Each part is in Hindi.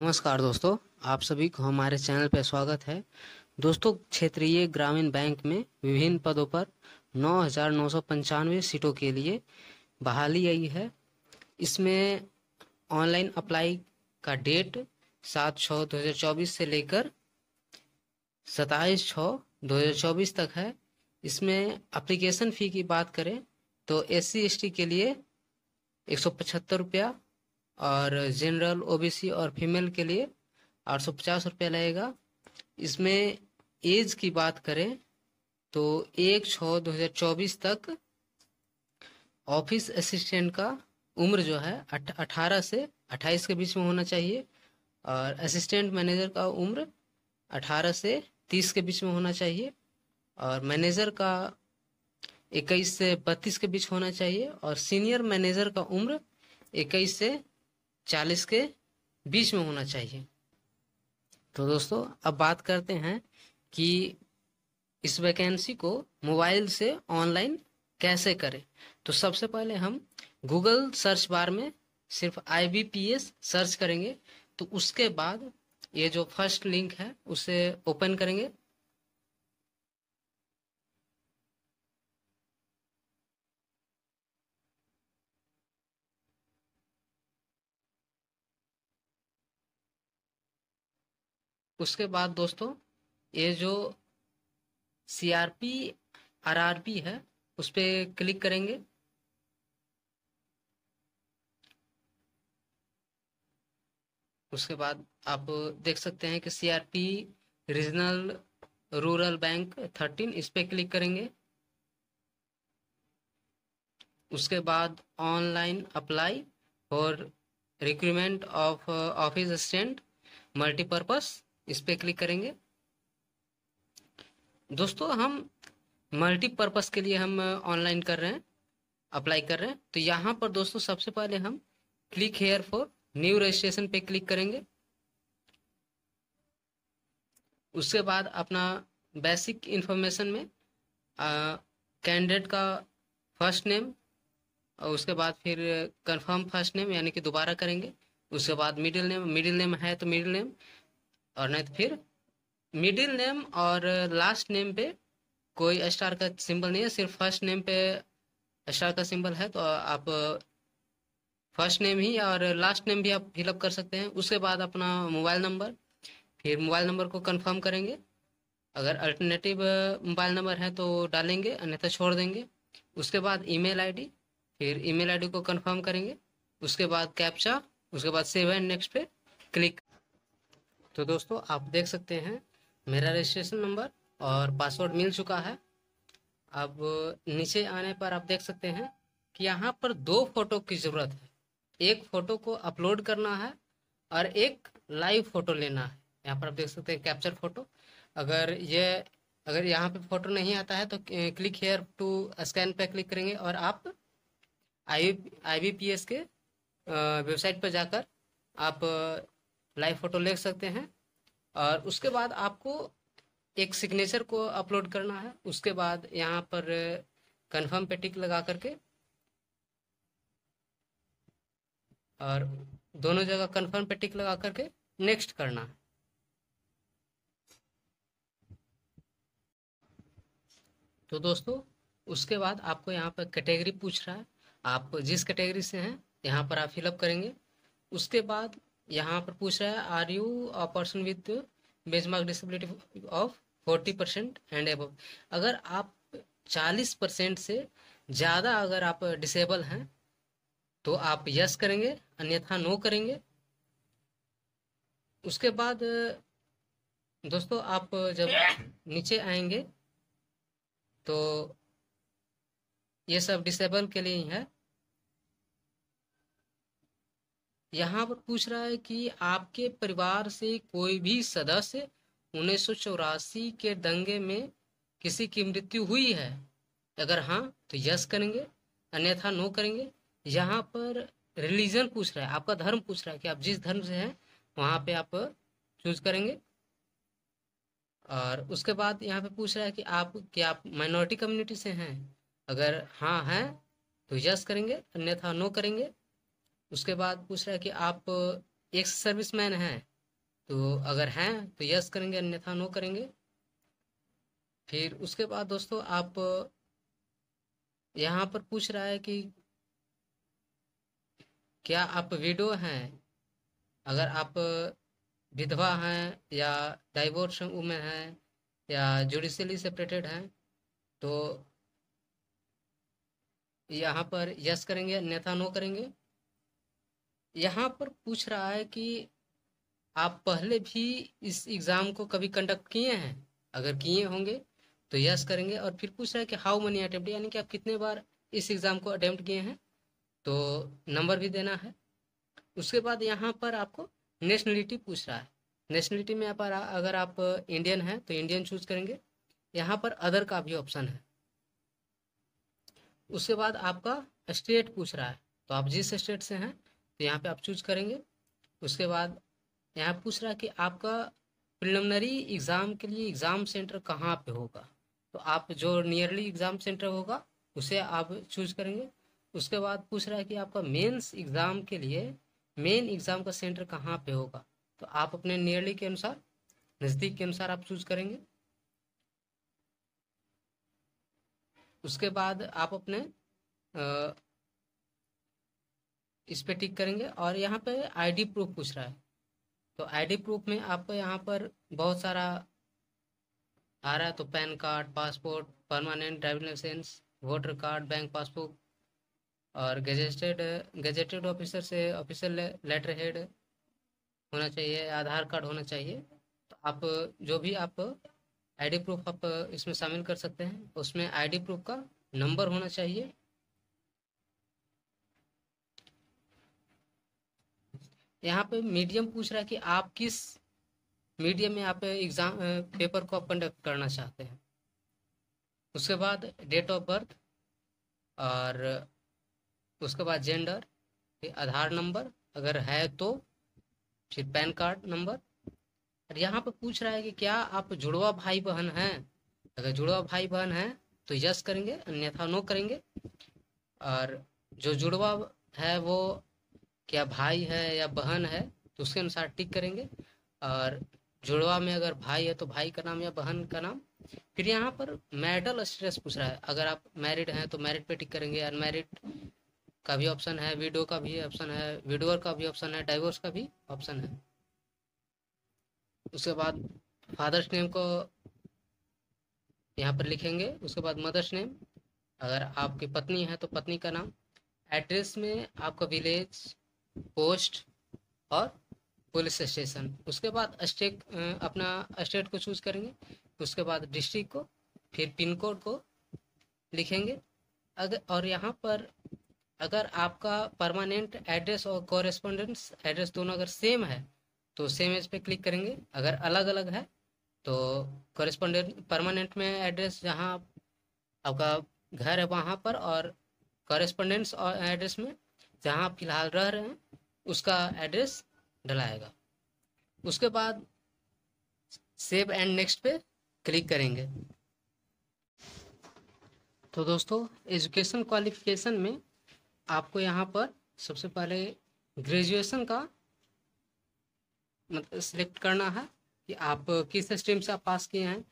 नमस्कार दोस्तों, आप सभी को हमारे चैनल पर स्वागत है। दोस्तों, क्षेत्रीय ग्रामीण बैंक में विभिन्न पदों पर 9,995 सीटों के लिए बहाली आई है। इसमें ऑनलाइन अप्लाई का डेट 7/6/2024 से लेकर 27/6/2024 तक है। इसमें एप्लीकेशन फ़ी की बात करें तो SC/ST के लिए 175 रुपया और जनरल OBC और फीमेल के लिए 850 रुपया लगेगा। इसमें एज की बात करें तो 1/6/2024 तक ऑफिस असिस्टेंट का उम्र जो है 18 से 28 के बीच में होना चाहिए और असिस्टेंट मैनेजर का उम्र 18 से 30 के बीच में होना चाहिए और मैनेजर का 21 से 32 के बीच होना चाहिए और सीनियर मैनेजर का उम्र 21 से 40 के बीच में होना चाहिए। तो दोस्तों, अब बात करते हैं कि इस वैकेंसी को मोबाइल से ऑनलाइन कैसे करें। तो सबसे पहले हम गूगल सर्च बार में सिर्फ IBPS सर्च करेंगे। तो उसके बाद ये जो फर्स्ट लिंक है उसे ओपन करेंगे। उसके बाद दोस्तों, ये जो CRP RRB है उस पर क्लिक करेंगे। उसके बाद आप देख सकते हैं कि CRP रीजनल रूरल बैंक 13, इस पे क्लिक करेंगे। उसके बाद online apply for recruitment of office assistant multipurpose, इस पे क्लिक करेंगे। दोस्तों, हम मल्टीपर्पस के लिए हम ऑनलाइन कर रहे हैं, अप्लाई कर रहे हैं। तो यहाँ पर दोस्तों सबसे पहले हम click here for new registration पे क्लिक करेंगे। उसके बाद अपना बेसिक इंफॉर्मेशन में कैंडिडेट का फर्स्ट नेम और उसके बाद फिर कंफर्म फर्स्ट नेम यानी कि दोबारा करेंगे। उसके बाद मिडिल नेम है तो मिडिल नेम, और नहीं तो फिर मिडिल नेम और लास्ट नेम पे कोई स्टार का सिंबल नहीं है, सिर्फ फर्स्ट नेम पे स्टार का सिंबल है। तो आप फर्स्ट नेम ही और लास्ट नेम भी आप फिलअप कर सकते हैं। उसके बाद अपना मोबाइल नंबर, फिर मोबाइल नंबर को कंफर्म करेंगे। अगर अल्टरनेटिव मोबाइल नंबर है तो डालेंगे, अन्यथा छोड़ देंगे। उसके बाद ईमेल आईडी, फिर ईमेल आईडी को कंफर्म करेंगे। उसके बाद कैप्चा, उसके बाद सेव एंड नेक्स्ट पे क्लिक। तो दोस्तों, आप देख सकते हैं मेरा रजिस्ट्रेशन नंबर और पासवर्ड मिल चुका है। अब नीचे आने पर आप देख सकते हैं कि यहाँ पर 2 फोटो की ज़रूरत है। एक फ़ोटो को अपलोड करना है और एक लाइव फ़ोटो लेना है। यहाँ पर आप देख सकते हैं कैप्चर फ़ोटो। अगर यहाँ पे फ़ोटो नहीं आता है तो क्लिक हेयर टू स्कैन पे क्लिक करेंगे और आप IBPS के वेबसाइट पर जाकर आप लाइव फ़ोटो ले सकते हैं। और उसके बाद आपको एक सिग्नेचर को अपलोड करना है। उसके बाद यहाँ पर कंफर्म पे टिक लगा करके और दोनों जगह कंफर्म पे टिक लगा करके नेक्स्ट करना है। तो दोस्तों, उसके बाद आपको यहाँ पर कैटेगरी पूछ रहा है, आप जिस कैटेगरी से हैं यहाँ पर आप फिलअप करेंगे। उसके बाद यहाँ पर पूछ रहा है are you a person with benchmark disability of 40% and above. अगर आप 40% से ज़्यादा अगर आप डिसेबल हैं तो आप यस करेंगे, अन्यथा नो करेंगे। उसके बाद दोस्तों, आप जब नीचे आएंगे तो ये सब डिसेबल के लिए ही है। यहाँ पर पूछ रहा है कि आपके परिवार से कोई भी सदस्य 1984 के दंगे में किसी की मृत्यु हुई है। अगर हाँ तो यस करेंगे, अन्यथा नो करेंगे। यहाँ पर रिलीजन पूछ रहा है, आपका धर्म पूछ रहा है कि आप जिस धर्म से हैं वहाँ पे आप चूज करेंगे। और उसके बाद यहाँ पे पूछ रहा है कि आप माइनॉरिटी कम्युनिटी से हैं। अगर हाँ हैं तो यस करेंगे, अन्यथा नो करेंगे। उसके बाद पूछ रहा है कि आप एक्स सर्विसमैन हैं, तो अगर हैं तो यस करेंगे, अन्यथा नो करेंगे। फिर उसके बाद दोस्तों आप यहाँ पर पूछ रहा है कि क्या आप विडो हैं। अगर आप विधवा हैं या डाइवोर्स वुमेन हैं या जुडिशियली सेपरेटेड हैं तो यहाँ पर यस करेंगे, अन्यथा नो करेंगे। यहाँ पर पूछ रहा है कि आप पहले भी इस एग्ज़ाम को कभी कंडक्ट किए हैं। अगर किए होंगे तो यस करेंगे। और फिर पूछ रहा है कि हाउ मनी अटेम्प्ट, यानी कि आप कितने बार इस एग्ज़ाम को अटेम्प्ट किए हैं, तो नंबर भी देना है। उसके बाद यहाँ पर आपको नेशनलिटी पूछ रहा है। नेशनलिटी में आप अगर आप इंडियन हैं तो इंडियन चूज करेंगे। यहाँ पर अदर का भी ऑप्शन है। उसके बाद आपका स्टेट पूछ रहा है, तो आप जिस स्टेट से हैं तो यहाँ पे आप चूज करेंगे। उसके बाद यहाँ पूछ रहा है कि आपका प्रिलिमिनरी एग्ज़ाम के लिए एग्ज़ाम सेंटर कहाँ पे होगा, तो आप जो नियरली एग्ज़ाम सेंटर होगा उसे आप चूज करेंगे। उसके बाद पूछ रहा है कि आपका मेंस एग्ज़ाम के लिए मेन एग्ज़ाम का सेंटर कहाँ पे होगा, तो आप अपने नियरली के अनुसार, नज़दीक के अनुसार आप चूज करेंगे। उसके बाद आप अपने इस पे टिक करेंगे। और यहाँ पे आईडी प्रूफ पूछ रहा है, तो आईडी प्रूफ में आपको यहाँ पर बहुत सारा आ रहा है, तो PAN card, passport, permanent driving licence, voter card, bank passbook और गजेटेड ऑफिसर से ऑफिशियल लेटर हेड होना चाहिए, आधार कार्ड होना चाहिए। तो आप जो भी आप आईडी प्रूफ आप इसमें शामिल कर सकते हैं। उसमें आईडी प्रूफ का नंबर होना चाहिए। यहाँ पे मीडियम पूछ रहा है कि आप किस मीडियम में आप एग्ज़ाम पेपर को आप कंडक्ट करना चाहते हैं। उसके बाद डेट ऑफ बर्थ और उसके बाद जेंडर, फिर आधार नंबर अगर है तो, फिर पैन कार्ड नंबर। और यहाँ पे पूछ रहा है कि क्या आप जुड़वा भाई बहन हैं। अगर जुड़वा भाई बहन हैं तो यस करेंगे, अन्यथा नो करेंगे। और जो जुड़वा है वो क्या भाई है या बहन है तो उसके अनुसार टिक करेंगे। और जुड़वा में अगर भाई है तो भाई का नाम या बहन का नाम। फिर यहाँ पर मैरिटल स्टेटस पूछ रहा है, अगर आप मैरिड हैं तो मैरिड पे टिक करेंगे, अनमैरिड का भी ऑप्शन है, विडो का भी ऑप्शन है, विडोअर का भी ऑप्शन है, डाइवोर्स का भी ऑप्शन है। उसके बाद फादर्स नेम को यहाँ पर लिखेंगे। उसके बाद मदर्स नेम, अगर आपकी पत्नी है तो पत्नी का नाम। एड्रेस में आपका विलेज, पोस्ट और पुलिस स्टेशन। उसके बाद स्टेट, अपना स्टेट को चूज करेंगे। उसके बाद डिस्ट्रिक्ट को, फिर पिन कोड को लिखेंगे। अगर और यहाँ पर अगर आपका परमानेंट एड्रेस और कॉरेस्पॉन्डेंस एड्रेस दोनों अगर सेम है तो सेम एज पे क्लिक करेंगे। अगर अलग अलग है तो कॉरेस्पॉन्डेंट परमानेंट में एड्रेस जहाँ आपका घर है वहाँ पर, और कॉरेस्पॉन्डेंस और एड्रेस में जहाँ आप फिलहाल रह रहे हैं उसका एड्रेस डलाएगा। उसके बाद सेव एंड नेक्स्ट पे क्लिक करेंगे। तो दोस्तों एजुकेशन क्वालिफिकेशन में आपको यहाँ पर सबसे पहले ग्रेजुएशन का मतलब सिलेक्ट करना है कि आप किस स्ट्रीम से आप पास किए हैं।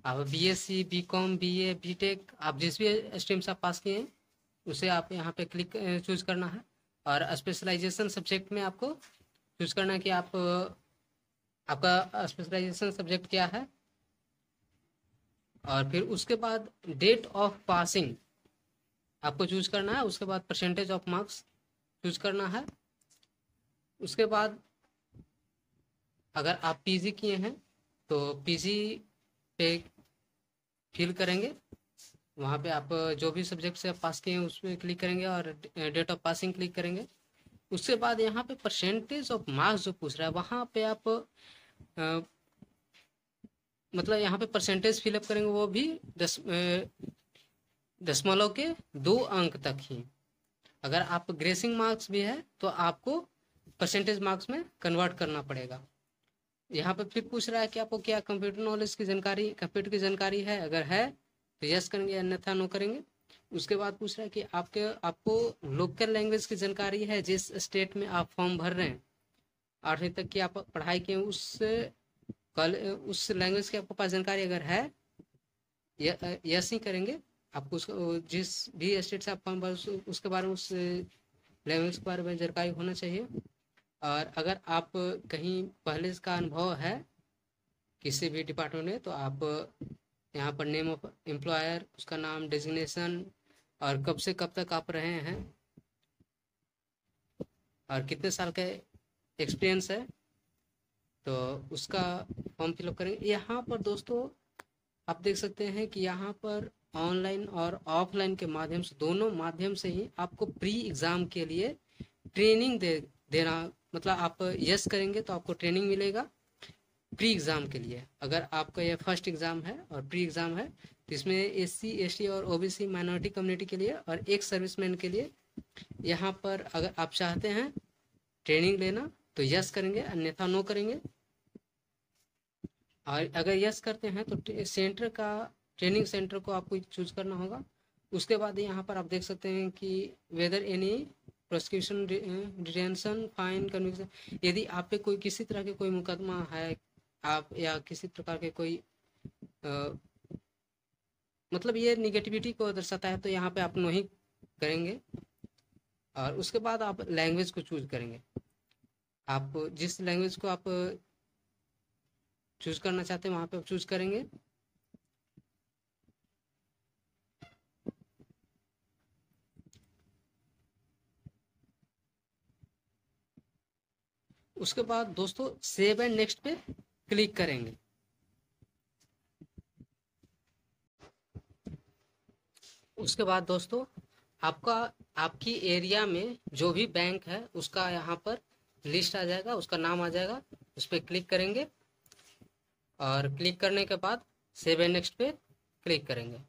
आप बीएससी, बीकॉम, बीए, बीटेक, आप जिस भी स्ट्रीम से आप पास किए हैं उसे आप यहाँ पे क्लिक चूज करना है। और स्पेशलाइजेशन सब्जेक्ट में आपको चूज करना है कि आप आपका स्पेशलाइजेशन सब्जेक्ट क्या है। और फिर उसके बाद डेट ऑफ पासिंग आपको चूज करना है। उसके बाद परसेंटेज ऑफ मार्क्स चूज करना है। उसके बाद अगर आप पीजी किए हैं तो पीजी पे फिल करेंगे। वहाँ पे आप जो भी सब्जेक्ट से आप पास किए हैं उसमें क्लिक करेंगे और डेट ऑफ पासिंग क्लिक करेंगे। उसके बाद यहाँ पे परसेंटेज ऑफ मार्क्स जो पूछ रहा है वहाँ पे आप मतलब यहाँ पे परसेंटेज फिलअप करेंगे, वो भी दशमलव के 2 अंक तक ही। अगर आप ग्रेसिंग मार्क्स भी है तो आपको परसेंटेज मार्क्स में कन्वर्ट करना पड़ेगा। यहाँ पे फिर पूछ रहा है कि आपको क्या कंप्यूटर नॉलेज की जानकारी, कंप्यूटर की जानकारी है। अगर है तो यस करेंगे, अन्यथा नो करेंगे। उसके बाद पूछ रहा है कि आपको लोकल लैंग्वेज की जानकारी है जिस स्टेट में आप फॉर्म भर रहे हैं। 8वीं तक की आप पढ़ाई किए उस लैंग्वेज की आपके पास जानकारी अगर है, यस ही करेंगे। आपको उसको जिस भी स्टेट से आप फॉर्म भर उसके बारे में, उस लैंग्वेज के बारे में जानकारी होना चाहिए। और अगर आप कहीं पहले इसका अनुभव है किसी भी डिपार्टमेंट में, तो आप यहाँ पर नेम ऑफ एम्प्लॉयर, उसका नाम, डेजिग्नेशन, और कब से कब तक आप रहे हैं, और कितने साल का एक्सपीरियंस है, तो उसका फॉर्म फिलअप करेंगे। यहाँ पर दोस्तों आप देख सकते हैं कि यहाँ पर ऑनलाइन और ऑफलाइन के माध्यम से, दोनों माध्यम से ही आपको प्री एग्ज़ाम के लिए ट्रेनिंग देना, मतलब आप यस करेंगे तो आपको ट्रेनिंग मिलेगा प्री एग्ज़ाम के लिए। अगर आपका यह फर्स्ट एग्ज़ाम है और प्री एग्ज़ाम है, तो इसमें SC ST और OBC माइनॉरिटी कम्युनिटी के लिए और एक सर्विसमैन के लिए यहाँ पर अगर आप चाहते हैं ट्रेनिंग लेना तो यस करेंगे, अन्यथा नो करेंगे। और अगर यस करते हैं तो ट्रेनिंग सेंटर को आपको चूज करना होगा। उसके बाद यहाँ पर आप देख सकते हैं कि whether any prosecution, detention, fine, conviction, यदि आप पे कोई किसी तरह के कोई मुकदमा है, आप या किसी प्रकार के कोई मतलब ये निगेटिविटी को दर्शाता है, तो यहाँ पे आप नहीं करेंगे। और उसके बाद आप लैंग्वेज को चूज करेंगे। आप जिस लैंग्वेज को आप चूज करना चाहते हैं वहाँ पे आप चूज करेंगे। उसके बाद दोस्तों सेव एंड नेक्स्ट पे क्लिक करेंगे। उसके बाद दोस्तों आपकी एरिया में जो भी बैंक है उसका यहाँ पर लिस्ट आ जाएगा, उसका नाम आ जाएगा, उस पर क्लिक करेंगे। और क्लिक करने के बाद सेव एंड नेक्स्ट पे क्लिक करेंगे।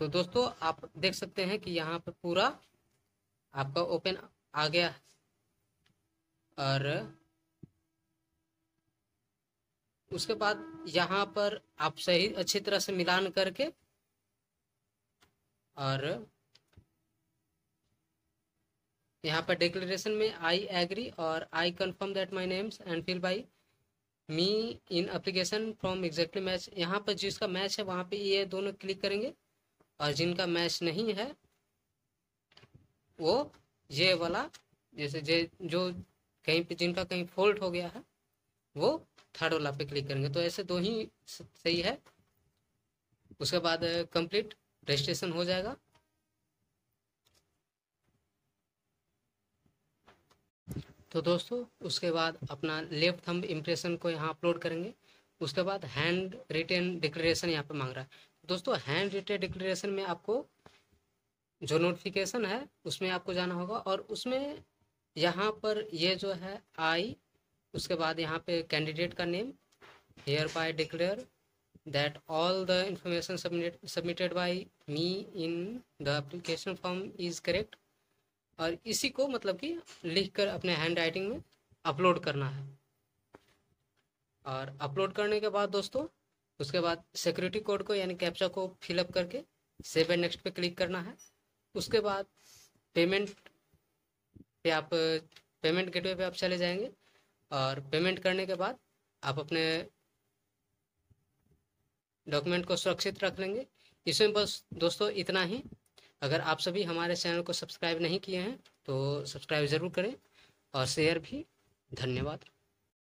तो दोस्तों आप देख सकते हैं कि यहाँ पर पूरा आपका ओपन आ गया है। और उसके बाद यहाँ पर आप सही अच्छी तरह से मिलान करके, और यहाँ पर डिक्लेरेशन में आई एग्री और I confirm that my names and fill by me in application from exactly match, यहाँ पर जिसका मैच है वहाँ पे ये दोनों क्लिक करेंगे। और जिनका मैच नहीं है वो ये वाला, जैसे जो कहीं पे जिनका कहीं फॉल्ट हो गया है वो थर्ड वाला पे क्लिक करेंगे। तो ऐसे दो ही सही है। उसके बाद कंप्लीट रजिस्ट्रेशन हो जाएगा। तो दोस्तों उसके बाद अपना लेफ्ट थंब इम्प्रेशन को यहाँ अपलोड करेंगे। उसके बाद हैंड रिटेन डिक्लेरेशन यहाँ पे मांग रहा है। दोस्तों हैंड रिटेन डिक्लेरेशन में आपको जो नोटिफिकेशन है उसमें आपको जाना होगा, और उसमें यहाँ पर ये जो है आई, उसके बाद यहाँ पे कैंडिडेट का name, here bye declare that all the information submitted by me in the application form is correct, और इसी को मतलब कि लिख कर अपने हैंड राइटिंग में अपलोड करना है। और अपलोड करने के बाद दोस्तों उसके बाद सिक्योरिटी कोड को यानी कैप्चा को फिलअप करके सेव एंड नेक्स्ट पे क्लिक करना है। उसके बाद पेमेंट गेटवे पे आप चले जाएंगे, और पेमेंट करने के बाद आप अपने डॉक्यूमेंट को सुरक्षित रख लेंगे। इसमें बस दोस्तों इतना ही। अगर आप सभी हमारे चैनल को सब्सक्राइब नहीं किए हैं तो सब्सक्राइब ज़रूर करें और शेयर भी। धन्यवाद।